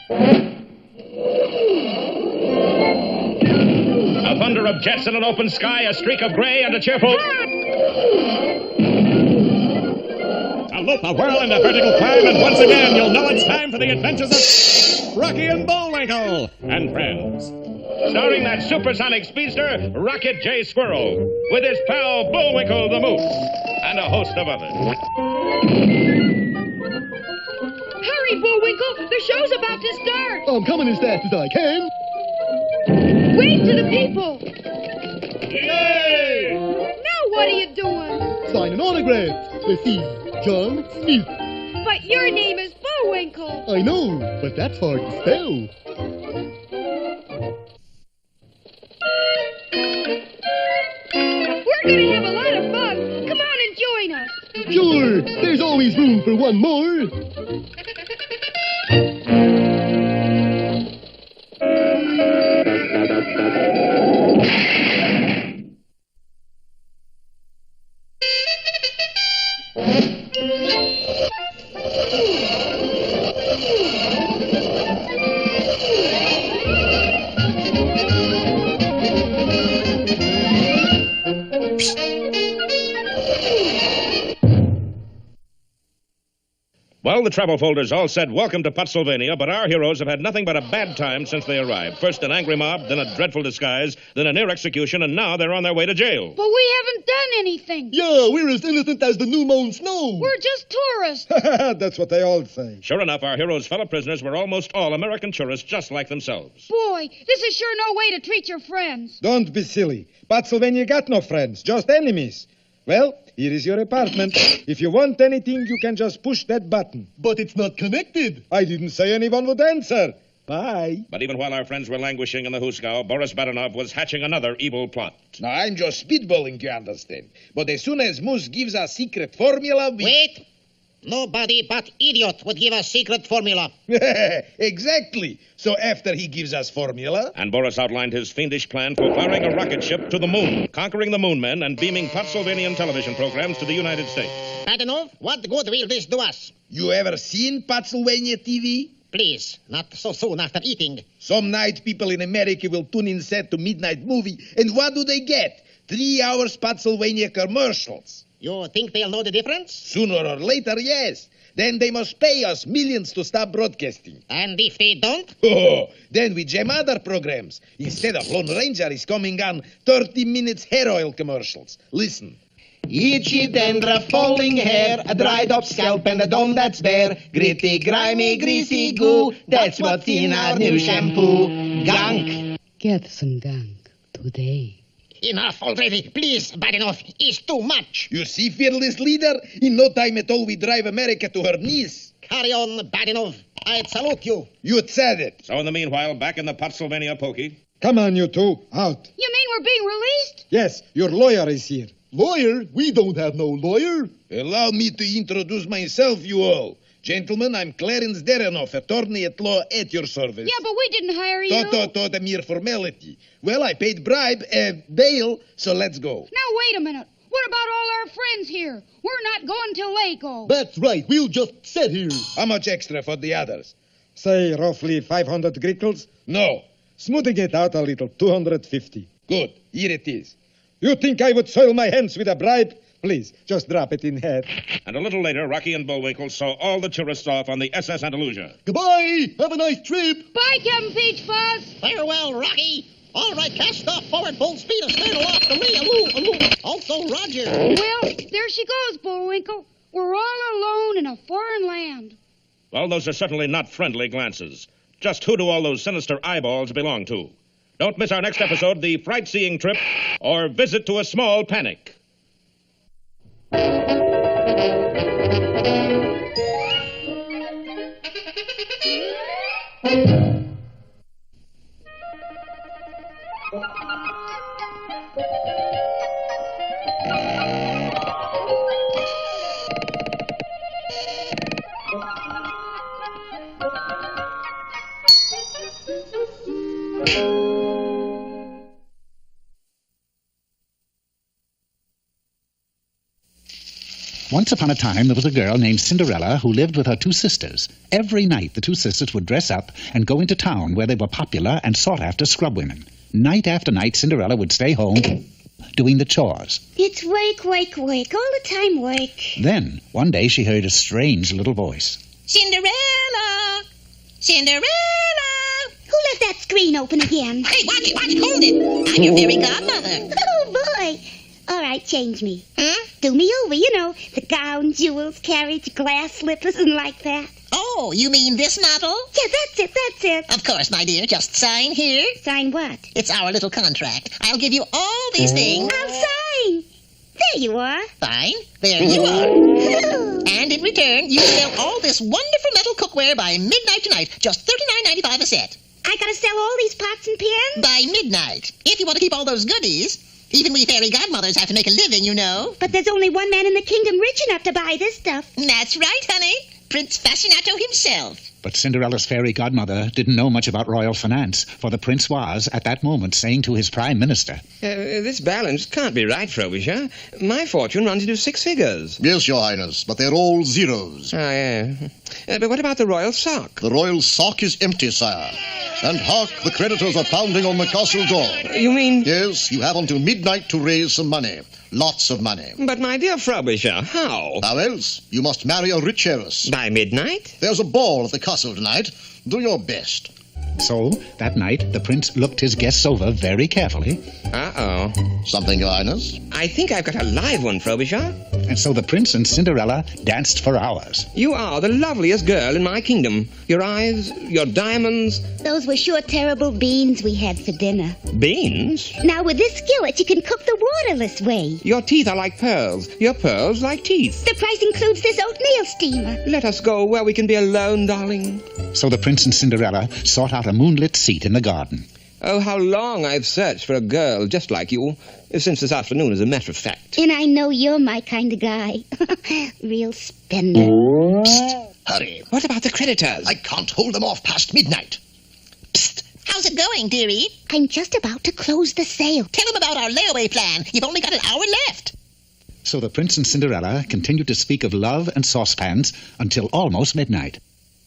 A thunder of jets in an open sky, a streak of gray, and a cheerful... A loop, a whirl, and a vertical climb, and once again you'll know it's time for the adventures of Rocky and Bullwinkle and friends. Starring that supersonic speedster, Rocket J. Squirrel, with his pal Bullwinkle the Moose, and a host of others. Hurry, Bullwinkle! The show's about to start! I'm coming as fast as I can. Wave to the people! Yay! Now what are you doing? Sign an autograph. Let's see. John Smith. But your name is Bullwinkle. I know, but that's hard to spell. We're gonna have a lot of fun. Come on and join us. Sure, there's always room for one more. Well, the travel folders all said welcome to Pottsylvania, but our heroes have had nothing but a bad time since they arrived. First an angry mob, then a dreadful disguise, then a near execution, and now they're on their way to jail. But we haven't done anything. Yeah, we're as innocent as the new mown snow. We're just tourists. That's what they all say. Sure enough, our heroes' fellow prisoners were almost all American tourists just like themselves. Boy, this is sure no way to treat your friends. Don't be silly. Pottsylvania got no friends, just enemies. Well, here is your apartment. If you want anything, you can just push that button. But it's not connected. I didn't say anyone would answer. Bye. But even while our friends were languishing in the Huskow, Boris Badenov was hatching another evil plot. Now, I'm just spitballing, you understand. But as soon as Moose gives us secret formula, we... Wait! Nobody but idiot would give us secret formula. Exactly. So after he gives us formula... And Boris outlined his fiendish plan for firing a rocket ship to the moon, conquering the moon men, and beaming Pottsylvanian television programs to the United States. Badenov, what good will this do us? You ever seen Pottsylvania TV? Please, not so soon after eating. Some night people in America will tune in set to midnight movie, and what do they get? 3 hours Pottsylvania commercials. You think they'll know the difference? Sooner or later, yes. Then they must pay us millions to stop broadcasting. And if they don't? Oh, then we jam other programs. Instead of Lone Ranger is coming on 30 minutes hair oil commercials. Listen. Itchy dandruff, falling hair, a dried up scalp and a dome that's bare. Gritty, grimy, greasy goo, that's what's in our new shampoo. Gunk. Get some gunk today. Enough already. Please, Badenov, it's too much. You see, fearless leader? In no time at all, we drive America to her knees. Carry on, Badenov. I'd salute you. You said it. So in the meanwhile, back in the Pottsylvania pokey. Come on, you two. Out. You mean we're being released? Yes, your lawyer is here. Lawyer? We don't have no lawyer. Allow me to introduce myself, you all. Gentlemen, I'm Clarence Derenoff, attorney at law at your service. Yeah, but we didn't hire you. A mere formality. Well, I paid bail, so let's go. Now, wait a minute. What about all our friends here? We're not going till they go. That's right. We'll just sit here. How much extra for the others? Say roughly 500 grickles. No. Smoothing it out a little, 250. Good. Here it is. You think I would soil my hands with a bribe? Please, just drop it in half. And a little later, Rocky and Bullwinkle saw all the tourists off on the SS Andalusia. Goodbye. Have a nice trip. Bye, Captain Peach Fuzz. Farewell, Rocky. All right, cast off forward full speed and stern aloft to lee, aloo. Also, Roger. Well, there she goes, Bullwinkle. We're all alone in a foreign land. Well, those are certainly not friendly glances. Just who do all those sinister eyeballs belong to? Don't miss our next episode, The Fright-Seeing Trip, or Visit to a Small Panic. Once upon a time, there was a girl named Cinderella who lived with her two sisters. Every night, the two sisters would dress up and go into town where they were popular and sought-after scrubwomen. Night after night, Cinderella would stay home doing the chores. It's work, work, work. All the time work. Then, one day, she heard a strange little voice. Cinderella! Cinderella! Who left that screen open again? Hey, watch, hold it. I'm your fairy godmother. Oh, boy. All right, change me. Huh? Do me over, you know. The gown, jewels, carriage, glass slippers, and like that. Oh, you mean this model? Yeah, that's it. Of course, my dear. Just sign here. Sign what? It's our little contract. I'll give you all these things. I'll sign. There you are. Fine. There you are. And in return, you sell all this wonderful metal cookware by midnight tonight. Just $39.95 a set. I gotta sell all these pots and pans? By midnight. If you want to keep all those goodies. Even we fairy godmothers have to make a living, you know. But there's only one man in the kingdom rich enough to buy this stuff. That's right, honey. Prince Fascinato himself. But Cinderella's fairy godmother didn't know much about royal finance, for the prince was, at that moment, saying to his prime minister, This balance can't be right, Frobisher. My fortune runs into 6 figures. Yes, Your Highness, but they're all zeros. Ah, yeah. But what about the royal sock? The royal sock is empty, sire. And hark, the creditors are pounding on the castle door. You mean... Yes, you have until midnight to raise some money. Lots of money. But, my dear Frobisher, how? How else? You must marry a rich heiress. By midnight? There's a ball at the castle tonight. Do your best. So, that night, the prince looked his guests over very carefully. Uh-oh. Something, Your Highness? I think I've got a live one, Frobisher. And so the prince and Cinderella danced for hours. You are the loveliest girl in my kingdom. Your eyes, your diamonds... Those were sure terrible beans we had for dinner. Beans? Now, with this skillet, you can cook the waterless way. Your teeth are like pearls. Your pearls like teeth. The price includes this oatmeal steamer. Let us go where we can be alone, darling. So the prince and Cinderella sought out a moonlit seat in the garden. Oh, how long I've searched for a girl just like you, since this afternoon, as a matter of fact. And I know you're my kind of guy. Real spender. Psst, hurry. What about the creditors? I can't hold them off past midnight. Psst. How's it going, dearie? I'm just about to close the sale. Tell them about our layaway plan. You've only got an hour left. So the prince and Cinderella continued to speak of love and saucepans until almost midnight.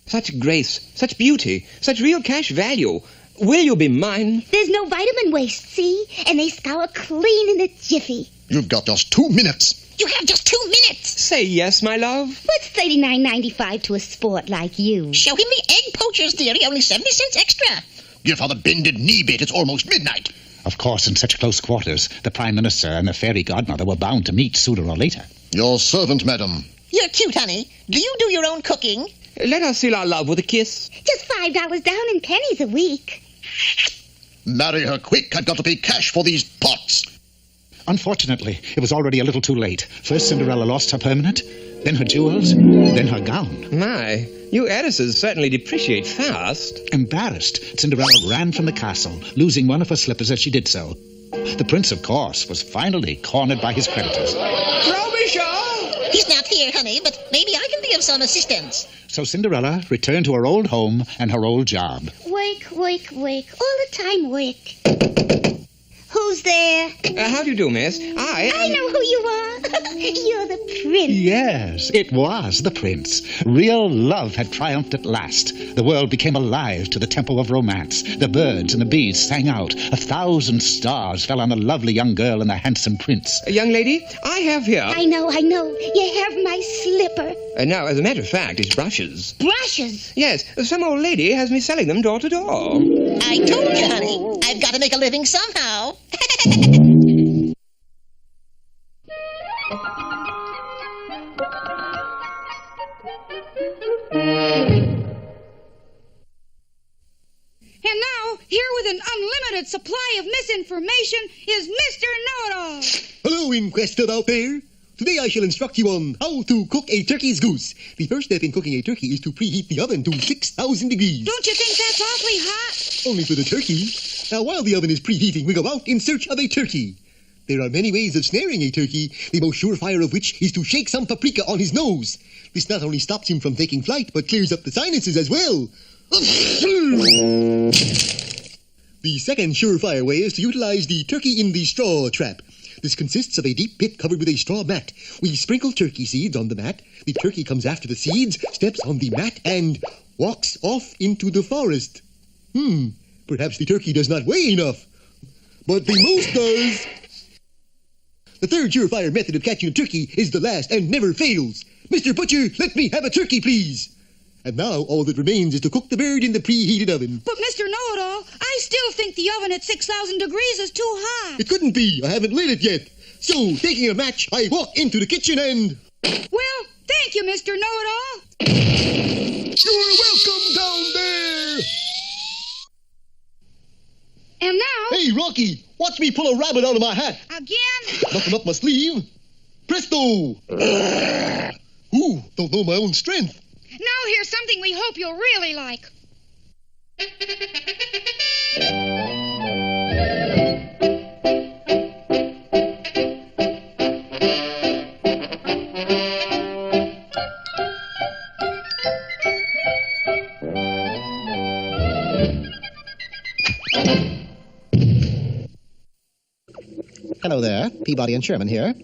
Such grace, such beauty, such real cash value. Will you be mine? There's no vitamin waste, see? And they scour clean in a jiffy. You've got just 2 minutes. You have just 2 minutes. Say yes, my love. What's $39.95 to a sport like you? Show him the egg poachers, dearie. Only 70 cents extra. Give her the bended knee bit. It's almost midnight. Of course, in such close quarters, the prime minister and the fairy godmother were bound to meet sooner or later. Your servant, madam. You're cute, honey. Do you do your own cooking? Let us seal our love with a kiss. Just $5 down and pennies a week. Marry her quick. I've got to pay cash for these pots. Unfortunately, it was already a little too late. First, Cinderella lost her permanent, then her jewels, then her gown. My, you heiresses certainly depreciate fast. Embarrassed, Cinderella ran from the castle, losing one of her slippers as she did so. The prince, of course, was finally cornered by his creditors. Frobisher! He's not here, honey, but maybe I can be of some assistance. So Cinderella returned to her old home and her old job. Work, work, work. All the time work. Who's there? How do you do, miss? I know who you are. You're the prince. Yes, it was the prince. Real love had triumphed at last. The world became alive to the tempo of romance. The birds and the bees sang out. 1,000 stars fell on the lovely young girl and the handsome prince. Young lady, I have here... I know. You have my slipper. Now, as a matter of fact, it's brushes. Brushes? Yes, some old lady has me selling them door to door. I told you, honey. I've got to make a living somehow. And now, here with an unlimited supply of misinformation is Mr. Know-It-All. Hello, Inquester out there. Today I shall instruct you on how to cook a turkey's goose. The first step in cooking a turkey is to preheat the oven to 6,000 degrees. Don't you think that's awfully hot? Only for the turkey. Now, while the oven is preheating, we go out in search of a turkey. There are many ways of snaring a turkey, the most surefire of which is to shake some paprika on his nose. This not only stops him from taking flight, but clears up the sinuses as well. The second surefire way is to utilize the turkey in the straw trap. This consists of a deep pit covered with a straw mat. We sprinkle turkey seeds on the mat. The turkey comes after the seeds, steps on the mat, and walks off into the forest. Perhaps the turkey does not weigh enough. But the moose does. The third surefire method of catching a turkey is the last and never fails. Mr. Butcher, let me have a turkey, please. And now all that remains is to cook the bird in the preheated oven. But, Mr. Know-It-all, I still think the oven at 6,000 degrees is too hot. It couldn't be. I haven't lit it yet. So, taking a match, I walk into the kitchen and... Well, thank you, Mr. Know-It-all. You're welcome down there! And now... Hey, Rocky, watch me pull a rabbit out of my hat. Again? Nothing up my sleeve. Presto! Ooh, don't know my own strength. Now here's something we hope you'll really like. Hello there, Peabody and Sherman here.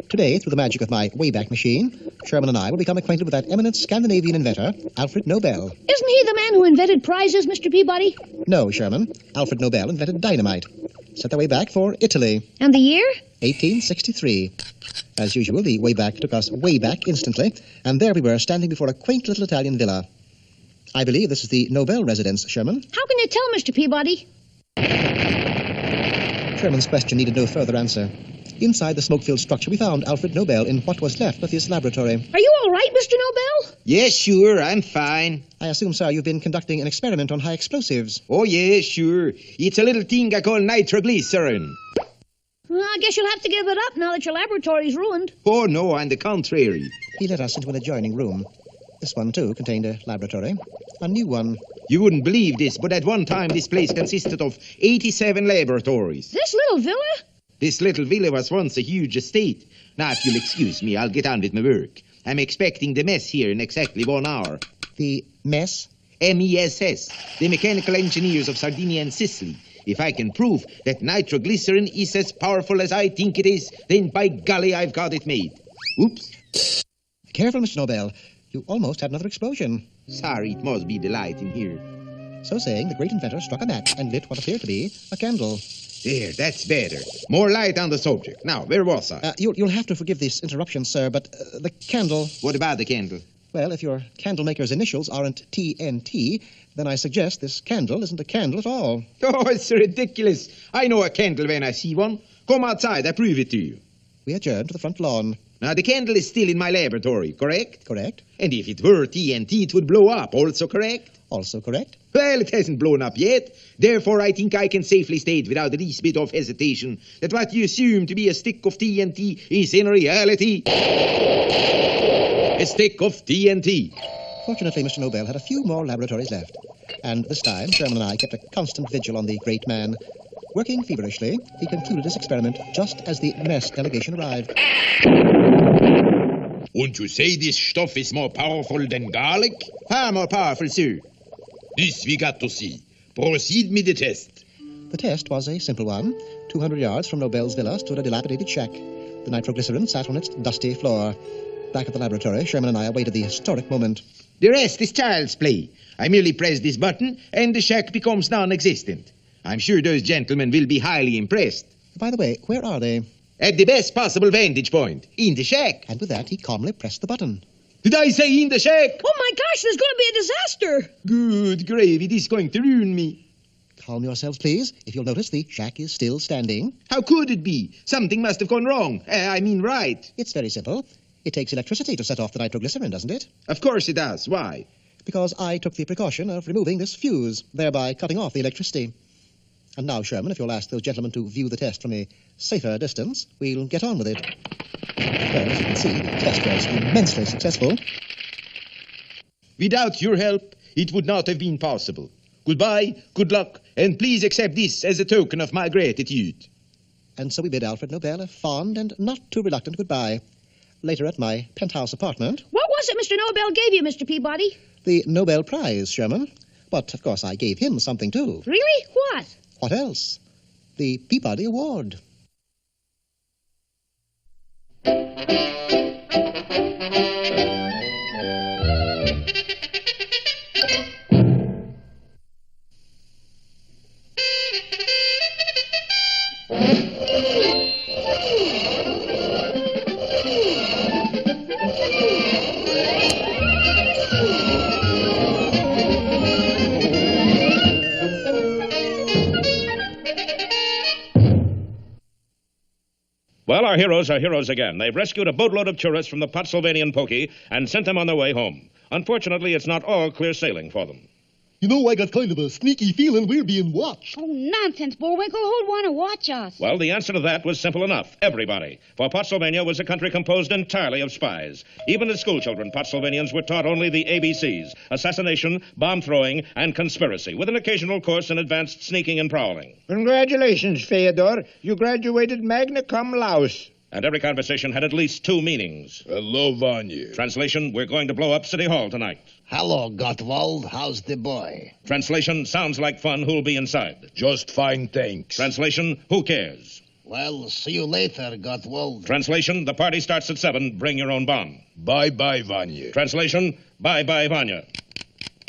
Today, through the magic of my Wayback Machine, Sherman and I will become acquainted with that eminent Scandinavian inventor, Alfred Nobel. Isn't he the man who invented prizes, Mr. Peabody? No, Sherman. Alfred Nobel invented dynamite. Set their way back for Italy. And the year? 1863. As usual, the way back took us way back instantly, and there we were standing before a quaint little Italian villa. I believe this is the Nobel residence, Sherman. How can you tell, Mr. Peabody? Sherman's question needed no further answer. Inside the smoke-filled structure, we found Alfred Nobel in what was left of his laboratory. Are you all right, Mr. Nobel? Yes, sure, I'm fine. I assume, sir, you've been conducting an experiment on high explosives. Oh, yes, sure. It's a little thing I call nitroglycerin. Well, I guess you'll have to give it up now that your laboratory's ruined. Oh, no, on the contrary. He led us into an adjoining room. This one, too, contained a laboratory. A new one. You wouldn't believe this, but at one time this place consisted of 87 laboratories. This little villa? This little villa was once a huge estate. Now, if you'll excuse me, I'll get on with my work. I'm expecting the mess here in exactly 1 hour. The mess? MESS, the mechanical engineers of Sardinia and Sicily. If I can prove that nitroglycerin is as powerful as I think it is, then by golly, I've got it made. Oops. Careful, Mr. Nobel. You almost had another explosion. Sorry, it must be the light in here. So saying, the great inventor struck a match and lit what appeared to be a candle. There, that's better. More light on the subject. Now, where was I? You'll have to forgive this interruption, sir, but the candle... What about the candle? Well, if your candle maker's initials aren't TNT, then I suggest this candle isn't a candle at all. Oh, it's ridiculous. I know a candle when I see one. Come outside, I prove it to you. We adjourned to the front lawn. Now, the candle is still in my laboratory, correct? Correct. And if it were TNT, it would blow up, also correct? Also correct. Well, it hasn't blown up yet. Therefore, I think I can safely state without the least bit of hesitation that what you assume to be a stick of TNT is in reality a stick of TNT. Fortunately, Mr. Nobel had a few more laboratories left. And this time, Sherman and I kept a constant vigil on the great man. Working feverishly, he concluded his experiment just as the mess delegation arrived. Won't you say this stuff is more powerful than garlic? Far more powerful, sir. This we got to see. Proceed me the test. The test was a simple one. 200 yards from Nobel's villa stood a dilapidated shack. The nitroglycerin sat on its dusty floor. Back at the laboratory, Sherman and I awaited the historic moment. The rest is child's play. I merely press this button, and the shack becomes non-existent. I'm sure those gentlemen will be highly impressed. By the way, where are they? At the best possible vantage point, in the shack. And with that, he calmly pressed the button. Did I say in the shack? Oh, my gosh, there's going to be a disaster. Good gravy, this is going to ruin me. Calm yourselves, please. If you'll notice, the shack is still standing. How could it be? Something must have gone wrong. Right. It's very simple. It takes electricity to set off the nitroglycerin, doesn't it? Of course it does. Why? Because I took the precaution of removing this fuse, thereby cutting off the electricity. And now, Sherman, if you'll ask those gentlemen to view the test from a safer distance, we'll get on with it. Well, as you can see, the test was immensely successful. Without your help, it would not have been possible. Goodbye, good luck, and please accept this as a token of my gratitude. And so we bid Alfred Nobel a fond and not too reluctant goodbye. Later at my penthouse apartment... What was it Mr. Nobel gave you, Mr. Peabody? The Nobel Prize, Sherman. But, of course, I gave him something, too. Really? What? What else? The Peabody Award. Well, our heroes are heroes again. They've rescued a boatload of tourists from the Pottsylvanian pokey and sent them on their way home. Unfortunately, it's not all clear sailing for them. You know, I got kind of a sneaky feeling we're being watched. Oh, nonsense, Bullwinkle. Who'd want to watch us? Well, the answer to that was simple enough. Everybody. For Pottsylvania was a country composed entirely of spies. Even as schoolchildren, Pottsylvanians were taught only the ABCs: assassination, bomb throwing, and conspiracy, with an occasional course in advanced sneaking and prowling. Congratulations, Fyodor. You graduated magna cum laude. And every conversation had at least two meanings. Hello, Vanya. Translation: we're going to blow up City Hall tonight. Hello, Gottwald. How's the boy? Translation: sounds like fun. Who'll be inside? Just fine, thanks. Translation: who cares? Well, see you later, Gottwald. Translation: the party starts at 7. Bring your own bomb. Bye-bye, Vanya. Translation: bye-bye, Vanya.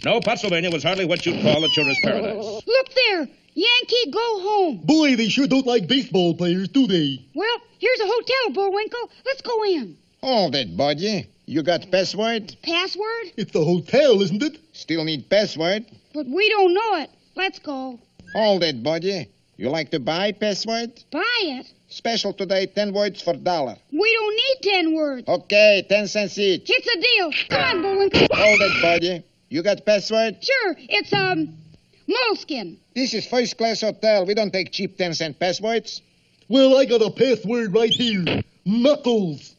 No, Pottsylvania was hardly what you'd call a tourist paradise. Look there. Yankee, go home. Boy, they sure don't like baseball players, do they? Well, here's a hotel, Bullwinkle. Let's go in. Hold it, buddy. You got password? Password? It's the hotel, isn't it? Still need password? But we don't know it. Let's go. Hold it, buddy. You like to buy password? Buy it? Special today, 10 words for $1. We don't need 10 words. Okay, 10 cents each. It's a deal. Come on, Bullwinkle. Hold it, buddy. You got password? Sure. It's, moleskin. This is first-class hotel. We don't take cheap 10-cent passwords. Well, I got a password right here. Knuckles.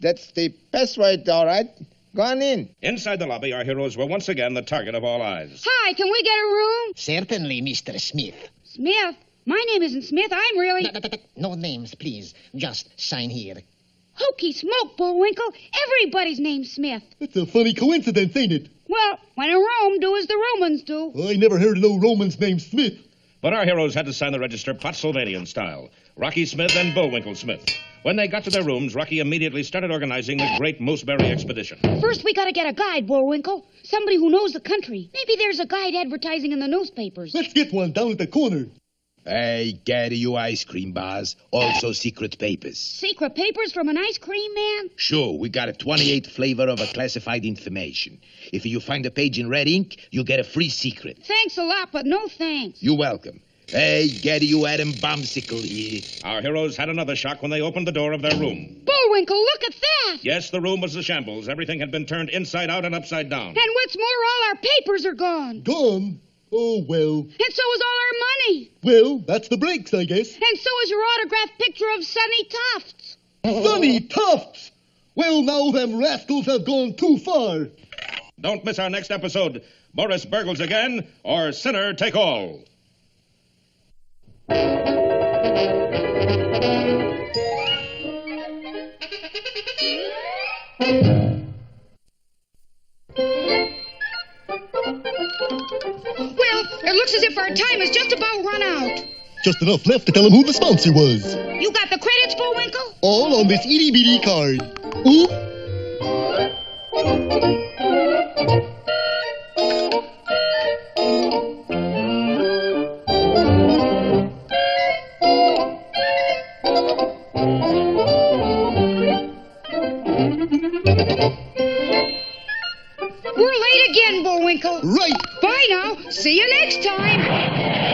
That's the password, all right. Go on in. Inside the lobby, our heroes were once again the target of all eyes. Hi, can we get a room? Certainly, Mr. Smith. Smith? My name isn't Smith. I'm really... No names, please. Just sign here. Hokey smoke, Bullwinkle. Everybody's name's Smith. That's a funny coincidence, ain't it? Well, when in Rome, do as the Romans do. I never heard of no Romans named Smith. But our heroes had to sign the register Pottsylvanian style. Rocky Smith and Bullwinkle Smith. When they got to their rooms, Rocky immediately started organizing the great Mooseberry expedition. First, we gotta get a guide, Bullwinkle. Somebody who knows the country. Maybe there's a guide advertising in the newspapers. Let's get one down at the corner. Hey, carry you ice cream bars. Also secret papers. Secret papers from an ice cream man? Sure, we got a 28 flavor of a classified information. If you find a page in red ink, you get a free secret. Thanks a lot, but no thanks. You're welcome. Hey, Gaddy, you Adam Bombsicle here. Our heroes had another shock when they opened the door of their room. Bullwinkle, look at that! Yes, the room was a shambles. Everything had been turned inside out and upside down. And what's more, all our papers are gone. Gone? Oh, well. And so is all our money. Well, that's the breaks, I guess. And so is your autographed picture of Sonny Tufts. Sonny Tufts! Well, now them rascals have gone too far. Don't miss our next episode. Boris burgles again, or sinner take all. Well, it looks as if our time is just about run out. Just enough left to tell him who the sponsor was. You got the credits, Bullwinkle? All on this itty-bitty card. Ooh. We're late again, Bullwinkle. Right. Bye now. See you next time.